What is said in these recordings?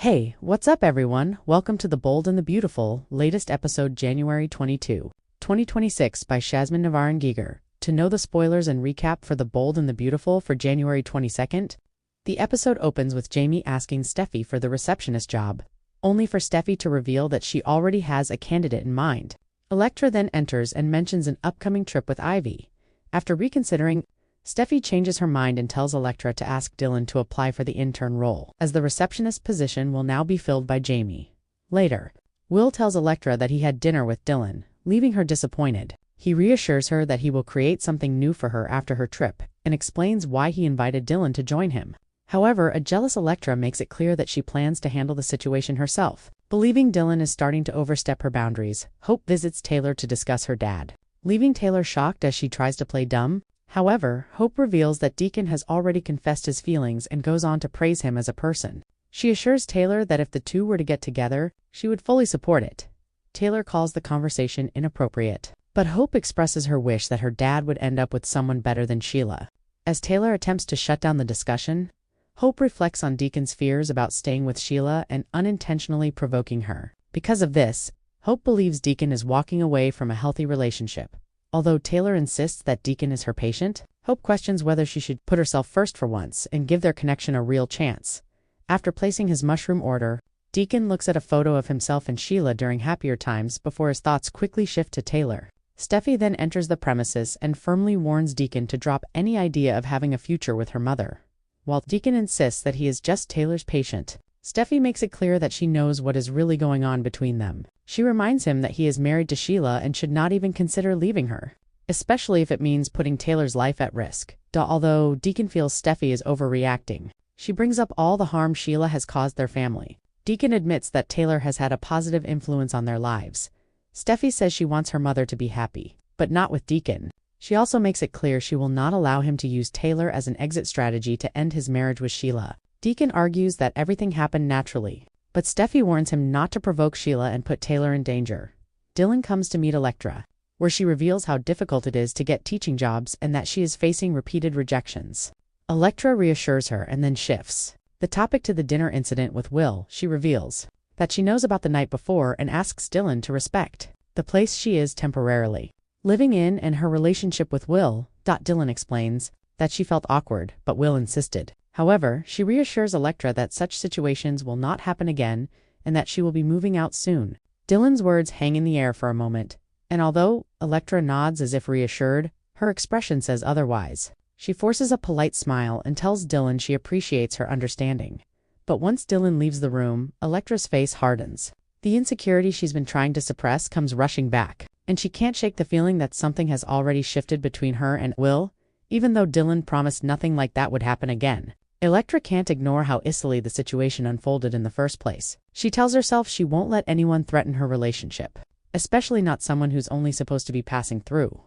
Hey, what's up everyone? Welcome to The Bold and the Beautiful, latest episode January 22, 2026 by Shazmin Navarin Giger. To know the spoilers and recap for The Bold and the Beautiful for January 22nd, the episode opens with Jamie asking Steffy for the receptionist job, only for Steffy to reveal that she already has a candidate in mind. Electra then enters and mentions an upcoming trip with Ivy. After reconsidering, Steffy changes her mind and tells Electra to ask Dylan to apply for the intern role, as the receptionist position will now be filled by Jamie. Later, Will tells Electra that he had dinner with Dylan, leaving her disappointed. He reassures her that he will create something new for her after her trip, and explains why he invited Dylan to join him. However, a jealous Electra makes it clear that she plans to handle the situation herself. Believing Dylan is starting to overstep her boundaries, Hope visits Taylor to discuss her dad, leaving Taylor shocked as she tries to play dumb. However, Hope reveals that Deacon has already confessed his feelings and goes on to praise him as a person. She assures Taylor that if the two were to get together, she would fully support it. Taylor calls the conversation inappropriate, but Hope expresses her wish that her dad would end up with someone better than Sheila. As Taylor attempts to shut down the discussion, Hope reflects on Deacon's fears about staying with Sheila and unintentionally provoking her. Because of this, Hope believes Deacon is walking away from a healthy relationship. Although Taylor insists that Deacon is her patient, Hope questions whether she should put herself first for once and give their connection a real chance. After placing his mushroom order, Deacon looks at a photo of himself and Sheila during happier times before his thoughts quickly shift to Taylor. Steffy then enters the premises and firmly warns Deacon to drop any idea of having a future with her mother. While Deacon insists that he is just Taylor's patient, Steffy makes it clear that she knows what is really going on between them. She reminds him that he is married to Sheila and should not even consider leaving her, especially if it means putting Taylor's life at risk. Although Deacon feels Steffy is overreacting, she brings up all the harm Sheila has caused their family. Deacon admits that Taylor has had a positive influence on their lives. Steffy says she wants her mother to be happy, but not with Deacon. She also makes it clear she will not allow him to use Taylor as an exit strategy to end his marriage with Sheila. Deacon argues that everything happened naturally, but Steffy warns him not to provoke Sheila and put Taylor in danger. Dylan comes to meet Electra, where she reveals how difficult it is to get teaching jobs and that she is facing repeated rejections. Electra reassures her and then shifts the topic to the dinner incident with Will. She reveals that she knows about the night before and asks Dylan to respect the place she is temporarily living in and her relationship with Will. Dylan explains that she felt awkward, but Will insisted. However, she reassures Electra that such situations will not happen again and that she will be moving out soon. Dylan's words hang in the air for a moment, and although Electra nods as if reassured, her expression says otherwise. She forces a polite smile and tells Dylan she appreciates her understanding. But once Dylan leaves the room, Electra's face hardens. The insecurity she's been trying to suppress comes rushing back, and she can't shake the feeling that something has already shifted between her and Will, even though Dylan promised nothing like that would happen again. Electra can't ignore how icily the situation unfolded in the first place. She tells herself she won't let anyone threaten her relationship, especially not someone who's only supposed to be passing through.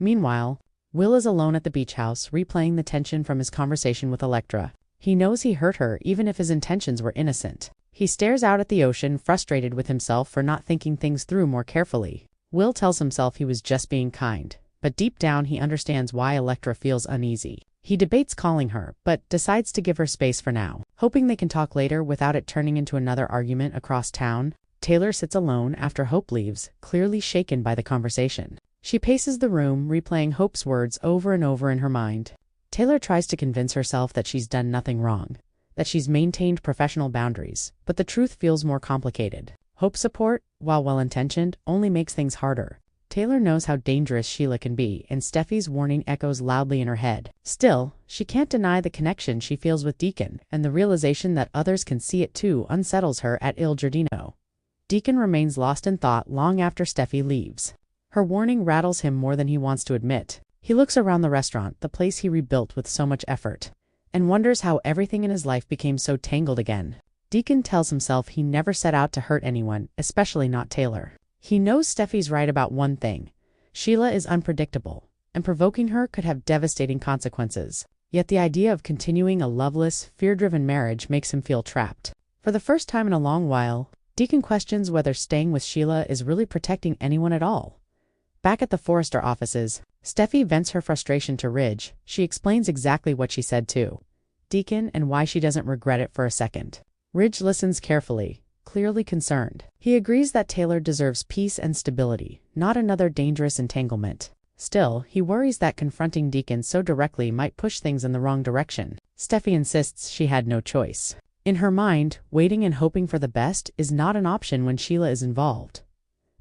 Meanwhile, Will is alone at the beach house, replaying the tension from his conversation with Electra. He knows he hurt her even if his intentions were innocent. He stares out at the ocean, frustrated with himself for not thinking things through more carefully. Will tells himself he was just being kind, but deep down he understands why Electra feels uneasy. He debates calling her, but decides to give her space for now, hoping they can talk later without it turning into another argument across town. Taylor sits alone after Hope leaves, clearly shaken by the conversation. She paces the room, replaying Hope's words over and over in her mind. Taylor tries to convince herself that she's done nothing wrong, that she's maintained professional boundaries, but the truth feels more complicated. Hope's support, while well-intentioned, only makes things harder. Taylor knows how dangerous Sheila can be, and Steffy's warning echoes loudly in her head. Still, she can't deny the connection she feels with Deacon, and the realization that others can see it too unsettles her at Il Giardino. Deacon remains lost in thought long after Steffy leaves. Her warning rattles him more than he wants to admit. He looks around the restaurant, the place he rebuilt with so much effort, and wonders how everything in his life became so tangled again. Deacon tells himself he never set out to hurt anyone, especially not Taylor. He knows Steffy's right about one thing. Sheila is unpredictable, and provoking her could have devastating consequences. Yet the idea of continuing a loveless, fear-driven marriage makes him feel trapped. For the first time in a long while, Deacon questions whether staying with Sheila is really protecting anyone at all. Back at the Forrester offices, Steffy vents her frustration to Ridge. She explains exactly what she said to Deacon and why she doesn't regret it for a second. Ridge listens carefully, clearly concerned. He agrees that Taylor deserves peace and stability, not another dangerous entanglement. Still, he worries that confronting Deacon so directly might push things in the wrong direction. Steffy insists she had no choice. In her mind, waiting and hoping for the best is not an option when Sheila is involved.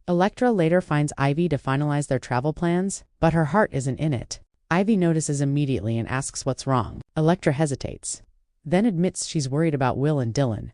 Electra later finds Ivy to finalize their travel plans, but her heart isn't in it. Ivy notices immediately and asks what's wrong. Electra hesitates, then admits she's worried about Will and Dylan.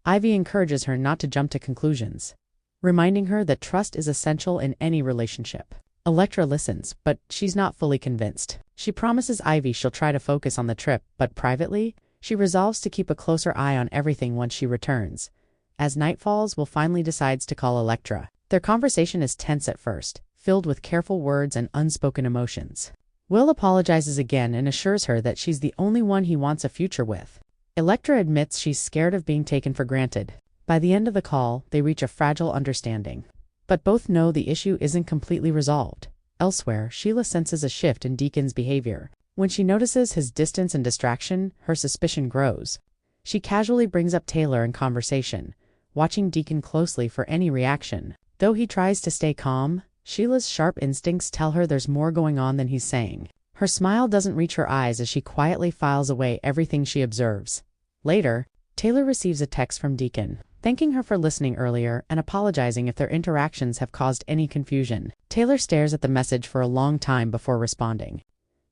Ivy encourages her not to jump to conclusions, reminding her that trust is essential in any relationship. Electra listens, but she's not fully convinced. She promises Ivy she'll try to focus on the trip, but privately, she resolves to keep a closer eye on everything once she returns. As night falls, Will finally decides to call Electra. Their conversation is tense at first, filled with careful words and unspoken emotions. Will apologizes again and assures her that she's the only one he wants a future with. Electra admits she's scared of being taken for granted. By the end of the call, they reach a fragile understanding. But both know the issue isn't completely resolved. Elsewhere, Sheila senses a shift in Deacon's behavior. When she notices his distance and distraction, her suspicion grows. She casually brings up Taylor in conversation, watching Deacon closely for any reaction. Though he tries to stay calm, Sheila's sharp instincts tell her there's more going on than he's saying. Her smile doesn't reach her eyes as she quietly files away everything she observes. Later, Taylor receives a text from Deacon, thanking her for listening earlier and apologizing if their interactions have caused any confusion. Taylor stares at the message for a long time before responding.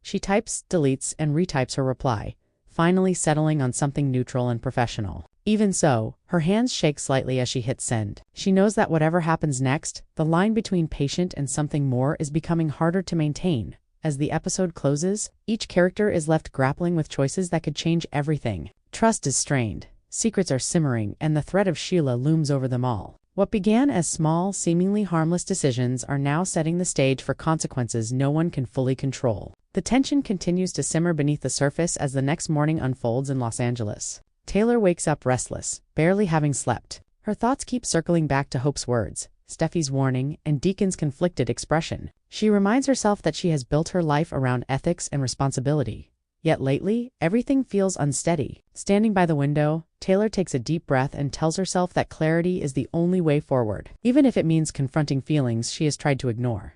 She types, deletes, and retypes her reply, finally settling on something neutral and professional. Even so, her hands shake slightly as she hits send. She knows that whatever happens next, the line between patient and something more is becoming harder to maintain. As the episode closes, each character is left grappling with choices that could change everything. Trust is strained. Secrets are simmering, and the threat of Sheila looms over them all. What began as small, seemingly harmless decisions are now setting the stage for consequences no one can fully control. The tension continues to simmer beneath the surface as the next morning unfolds in Los Angeles. Taylor wakes up restless, barely having slept. Her thoughts keep circling back to Hope's words, Steffi's warning, and Deacon's conflicted expression. She reminds herself that she has built her life around ethics and responsibility. Yet lately, everything feels unsteady. Standing by the window, Taylor takes a deep breath and tells herself that clarity is the only way forward, even if it means confronting feelings she has tried to ignore.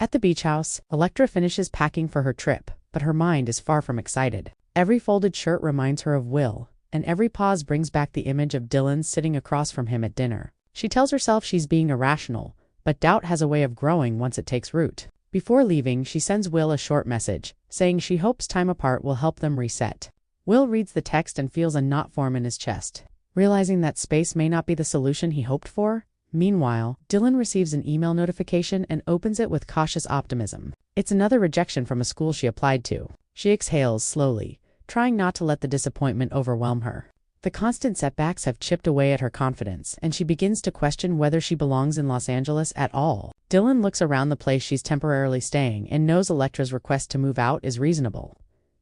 At the beach house, Electra finishes packing for her trip, but her mind is far from excited. Every folded shirt reminds her of Will, and every pause brings back the image of Dylan sitting across from him at dinner. She tells herself she's being irrational, but doubt has a way of growing once it takes root. Before leaving, she sends Will a short message, saying she hopes time apart will help them reset. Will reads the text and feels a knot form in his chest, realizing that space may not be the solution he hoped for. Meanwhile, Dylan receives an email notification and opens it with cautious optimism. It's another rejection from a school she applied to. She exhales slowly, trying not to let the disappointment overwhelm her. The constant setbacks have chipped away at her confidence, and she begins to question whether she belongs in Los Angeles at all. Dylan looks around the place she's temporarily staying and knows Electra's request to move out is reasonable,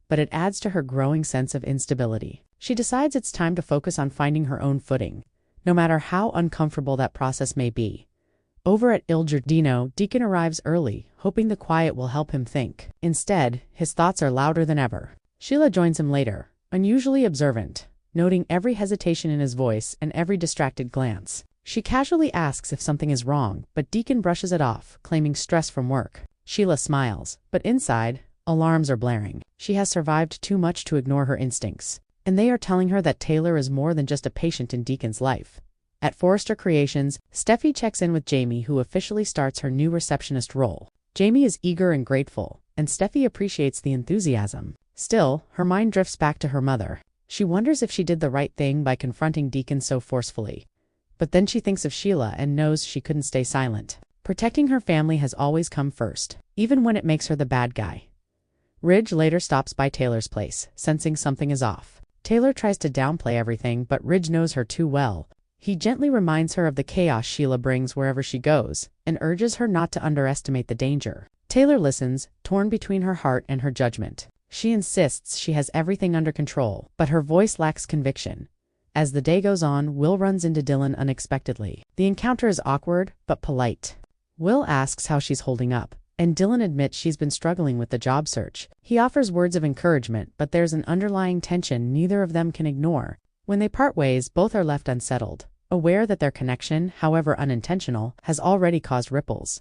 but it adds to her growing sense of instability. She decides it's time to focus on finding her own footing, no matter how uncomfortable that process may be. Over at Il Giardino, Deacon arrives early, hoping the quiet will help him think. Instead, his thoughts are louder than ever. Sheila joins him later, unusually observant, noting every hesitation in his voice and every distracted glance. She casually asks if something is wrong, but Deacon brushes it off, claiming stress from work. Sheila smiles, but inside, alarms are blaring. She has survived too much to ignore her instincts, and they are telling her that Taylor is more than just a patient in Deacon's life. At Forrester Creations, Steffi checks in with Jamie, who officially starts her new receptionist role. Jamie is eager and grateful, and Steffi appreciates the enthusiasm. Still, her mind drifts back to her mother. She wonders if she did the right thing by confronting Deacon so forcefully. But then she thinks of Sheila and knows she couldn't stay silent. Protecting her family has always come first, even when it makes her the bad guy. Ridge later stops by Taylor's place, sensing something is off. Taylor tries to downplay everything, but Ridge knows her too well. He gently reminds her of the chaos Sheila brings wherever she goes, and urges her not to underestimate the danger. Taylor listens, torn between her heart and her judgment. She insists she has everything under control, but her voice lacks conviction. As the day goes on, Will runs into Dylan unexpectedly. The encounter is awkward, but polite. Will asks how she's holding up, and Dylan admits she's been struggling with the job search. He offers words of encouragement, but there's an underlying tension neither of them can ignore. When they part ways, both are left unsettled, aware that their connection, however unintentional, has already caused ripples.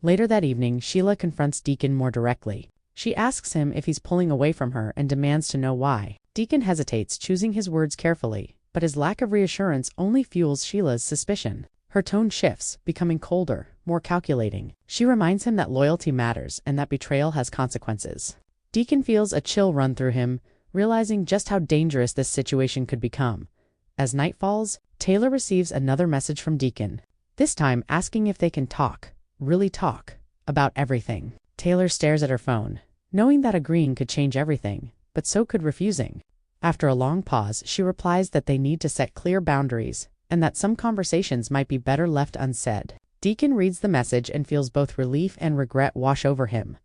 Later that evening, Sheila confronts Deacon more directly. She asks him if he's pulling away from her and demands to know why. Deacon hesitates, choosing his words carefully, but his lack of reassurance only fuels Sheila's suspicion. Her tone shifts, becoming colder, more calculating. She reminds him that loyalty matters and that betrayal has consequences. Deacon feels a chill run through him, realizing just how dangerous this situation could become. As night falls, Taylor receives another message from Deacon, this time asking if they can talk, really talk, about everything. Taylor stares at her phone, knowing that agreeing could change everything, but so could refusing. After a long pause, she replies that they need to set clear boundaries, and that some conversations might be better left unsaid. Deacon reads the message and feels both relief and regret wash over him.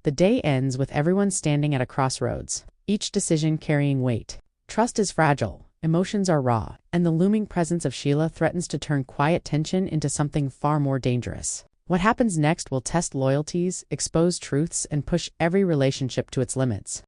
The day ends with everyone standing at a crossroads, each decision carrying weight. Trust is fragile, emotions are raw, and the looming presence of Sheila threatens to turn quiet tension into something far more dangerous. What happens next will test loyalties, expose truths, and push every relationship to its limits.